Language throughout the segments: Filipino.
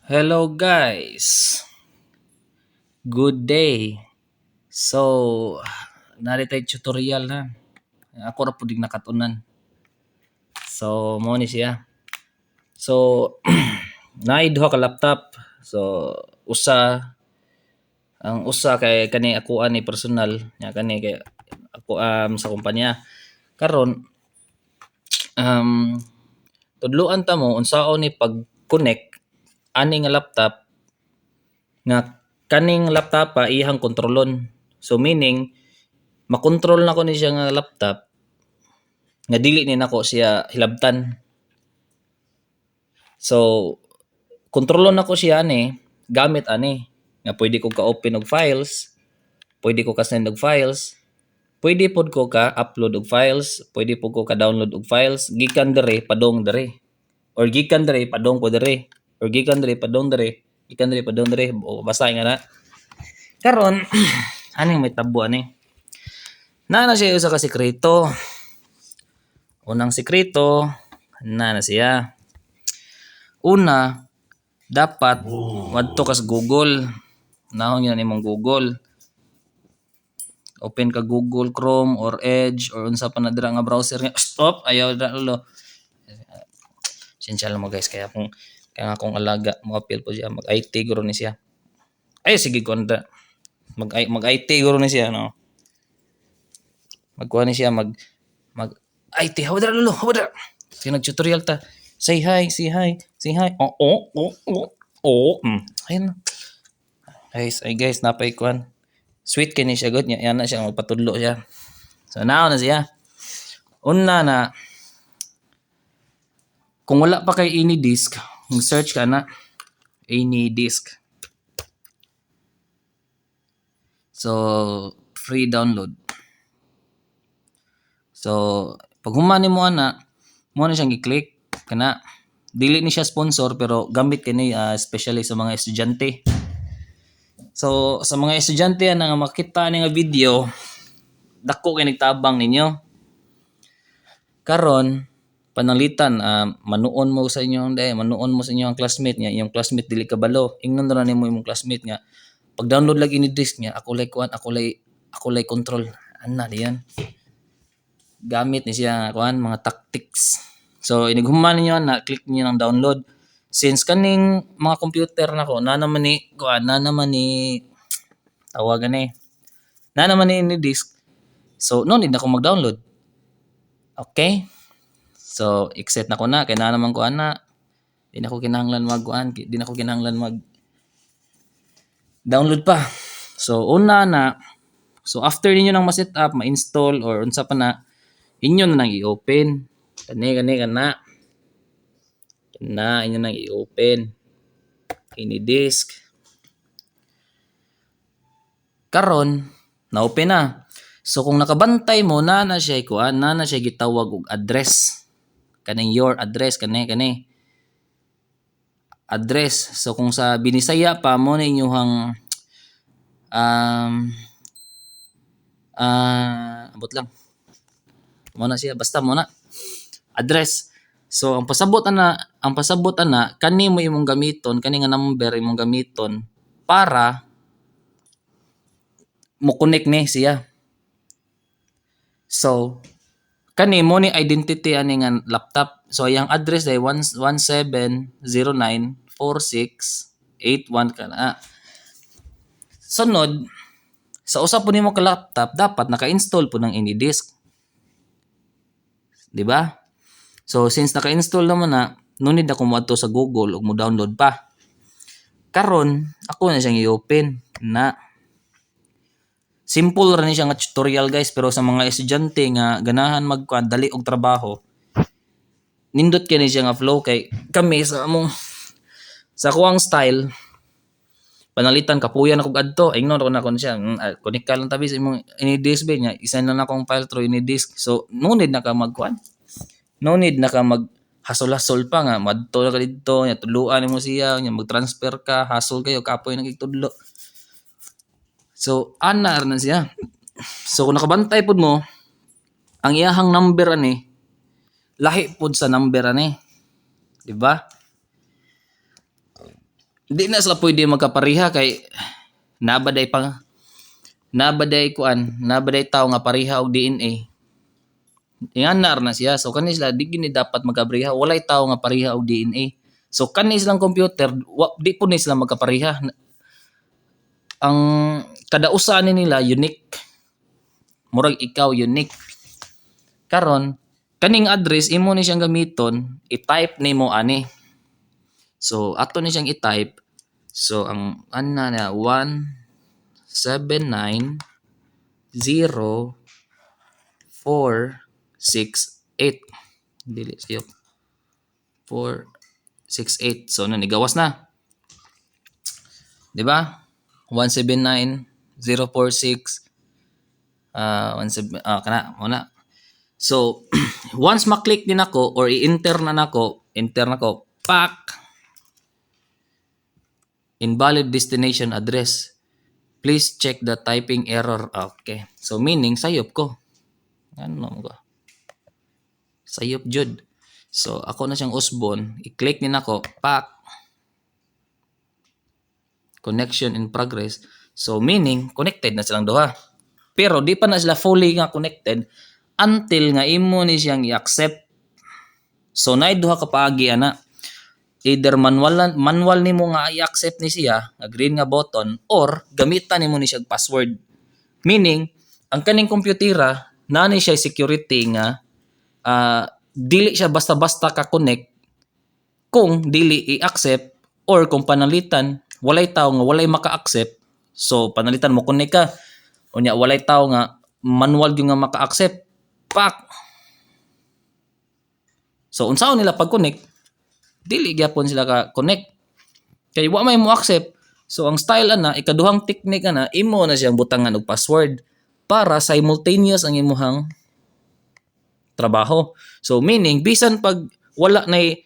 Hello guys, good day. So, naritay tutorial na. Ako ra pud nakatunan. So, mo ni siya. So, naay duha ka laptop. So, usa kay kani ako ani personal, nya kani kay ako sa kumpanya. Karon tudluan ta mo unsaon ni pag-connect ani nga laptop nga kaning laptop pa iyang kontrolon. So meaning makontrol na ko ni siya nga laptop nga dili ni nako siya hilabtan. So kontrolon nako siya ani gamit ani nga pwede ko ka-open og files, pwede ko ka-send og files, pwede pod ko ka-upload og files, pwede pod ko ka-download og files gikan dere padong dere. Or gikan dere padong ko dere. Or gikan dere padong dere. Gikan dere padong dere. O basta nga na. Karon aning may tabo ani. Na siya usa ka sekreto. Unang sekreto, na siya. Una, dapat wadto ka sa Google. Nahon yun imong Google. Open ka Google Chrome or Edge or unsa pa na dira nga browser nga. Stop, ayaw na lo. Sinsya lang mo guys, kaya akong alaga mo appeal po siya, mag-IT guro ni siya. Ay sige kontra. Mag-IT guro ni siya no. Magkuha ni siya mag IT. Hawadra lolo, hawadra. Nag-tutorial ta. Say hi, say hi, say hi. Oh. Ayun. Guys, napay kuan. Sweet kini siya good niya. Yan na siya magpatudlo siya. So now na siya. Una na kung wala pa kay any disk, search ka na any disk. So free download. So pag humani mo na siyang i-click kana. Dili ni siya sponsor pero gamit kini especially sa mga estudyante. So sa mga estudyante na nga makita ni nga video, dako kay nagtabang ninyo. Karon pananglitan manuon mo sa inyong classmate niya, yung classmate dili kabalo. Ingnon ra nimo imong classmate nga pag download lagi ni disk niya, ako lay control. Ana diyan. Gamit ni siya mga tactics. So inighuman niyo na click niyo ng download. Since kaning mga computer nako na naman ni tawagan na naman ni disk. So no need na ko mag-download. Okay? So exit na ko na kay na naman ko ana. Di na ko kinahanglan mag download pa. So so after niyo nang ma-set up, ma-install or unsa pa na, inyo na nang i-open. Kani kana. Inyo nang i-open. Ini disk. Karon, na-open na. So kung nakabantay mo na siya gitawag og address. Kaning your address kani. Address. So kung sa Binisaya pa mo na inyong abot lang. Mo na siya basta mo na address. So ang pasabot ana kani mo imong gamiton, kani nga number imong gamiton para mo connect ni siya. So kani mo ni identity ani nga laptop. So yang address ay 17094681 kana. Sunod sa usa po nimo ka laptop dapat naka-install po ng AnyDisk. Di ba? So since naka-install naman na, no need ako mo sa Google ug mo download pa. Karon ako na siyang i-open na. Simple ra ni siya nga tutorial guys, pero sa mga estudyante nga ganahan dali og trabaho, nindot kini siya nga flow kay kami sa kuwang style panalitan kapuyan ako adto. Ignore ko na kon siya. Connect ka lang tabi sa imong AnyDisk ba niya. Isa na akong file through AnyDisk. So no need na ka no need na ka hasol-hasol pa nga madto na ka dito nya tuluan mo siya nya mag-transfer ka, hasol kayo kapoy nagigtudlo. So ana na siya. So kung nakabantay pod mo ang iyahang number ani lahi pod sa number ani. Di ba? Di na sila pwede magkapareha kay nabaday pa nabaday tao nga pareha og DNA. Inganar na siya. So kani sila di gini dapat magkapareha. Walay tao nga pareha og DNA. So kani silang computer di po ni sila magkapareha. Ang kada usa ni nila unique. Murag ikaw unique. Karon kaning address imo ni siyang gamiton, i-type nimo ani. So ato ni siyang i-type. So ang ana na 1790468. Dili siyo. 468. So nanigawas na. 'Di ba? 179046 kana muna. So once maklik din ako or i-enter na nako, pak invalid destination address. Please check the typing error. Okay. So meaning sayop ko. Ano ko? Sayop jud. So ako na siyang usbon, i-click din ako, pak connection in progress. So meaning connected na silang duha. Pero di pa na sila fully nga connected until nga imo ni siyang i-accept. So naay duha ka paagi ana. Either manual nimo nga i-accept ni siya, nga green nga button, or gamitan nimo ni siya password. Meaning ang kaning kompyutera nani siya security nga dili siya basta-basta ka connect kung dili i-accept or kung panalitan walay tao nga walay maka-accept. So panalitan mo connect ka. Unya walay tao nga manual yung nga maka-accept. Pak. So unsaon nila pag-connect? Dili gyapon sila ka connect. Kay wa may mo accept. So ang style ana ikaduhang technique ana imo na siyang butangan og password para simultaneous ang imuhang trabaho. So meaning bisan pag wala nay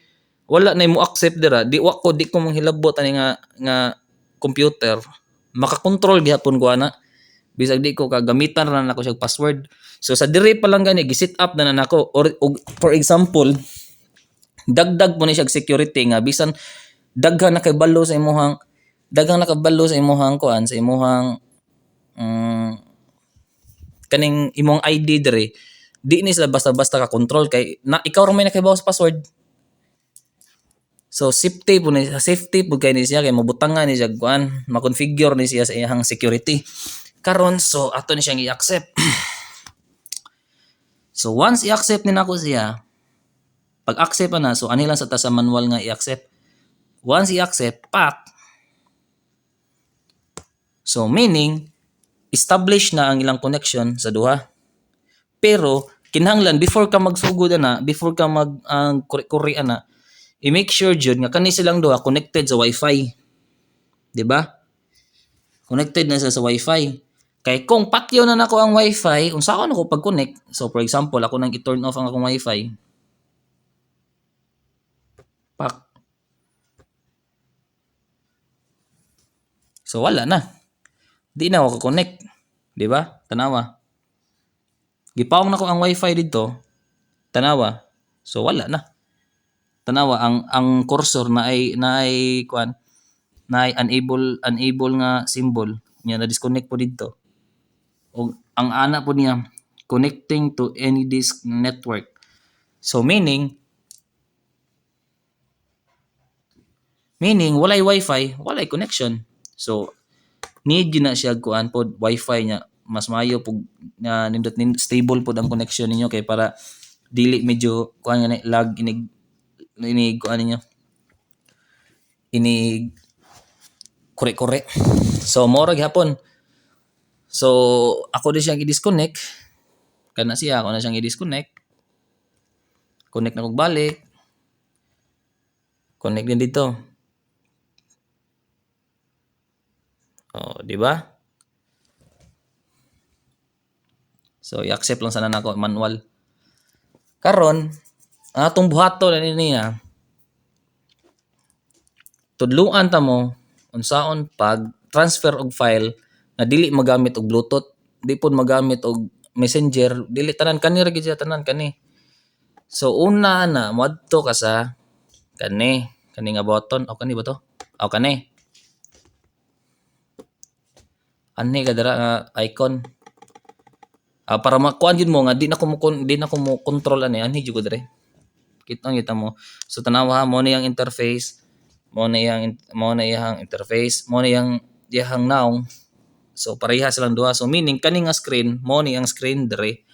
mo accept dira, di ko manghilabot ani nga computer, makakontrol gyapon ko ana. Bisag di ko kagamitan ra nako siya password. So sa diri pa lang gani gi-set up na nako or for example, dagdag mo ni siya security nga bisan daghang nakabalo sa imuhang kuan sa imuhang kaning imong ID diri, di ni sila basta-basta ka control kay na ikaw ra may nakabaw sa password. So safety po kay ni siya kay mabutangan ni siya kuan, ma-configure ni siya sa iyang security. Karon so ato ni siyang i-accept. So once i-accept ni nako siya, pag accept na so ani lang sa ta sa manual nga i-accept. Once i-accept, pak. So meaning establish na ang ilang connection sa duha. Pero kinahanglan before ka magsugod ana, before ka mag kuri ana, i-make sure jud nga kani silang duha connected sa Wi-Fi. 'Di ba? Connected na sa Wi-Fi. Kay kung patyo na nako ang Wi-Fi, unsaon ako pag-connect? So for example, ako nang i-turn off ang akong Wi-Fi. Pak. So wala na. Di na ako connect. 'Di ba? Tanawa. Gipawong nako ang Wi-Fi dito. Tanawa. So wala na. Tanawa ang cursor na ay kuan na ay unable nga symbol nya na disconnect po dito. O ang ana po niya connecting to any disk network. So meaning walay Wi-Fi, walay connection. So need yun na siya kuan pod Wi-Fi niya mas maayo pug nindot stable pod ang connection ninyo kay para dili medyo kuan nga lag inig kuan ninyo inig kore. So mora gyapon. So ako din siyang i-disconnect. Kana siya ako na siyang i-disconnect. Connect na kog balik. Connect din dito. Oh, di ba? So i-accept lang sana nako manual. Karon atong buhaton na niya. Tudluan ta mo unsaon pag transfer og file na dili magamit og Bluetooth, di pod magamit og Messenger, dili tanan kani ra gid siya tanan kani. So una na moadto ka sa kani nga button o kani ba to? O kani. ani ka dira nga icon. Para makuan jud mo nga di na ko mo control ani jud ko dire. Kitang-kita mo. So tanawa ha mo na yang interface, mo na iyang interface, mo na iyang naong. So parehas lang duha. So meaning kani nga screen mo ni ang screen dire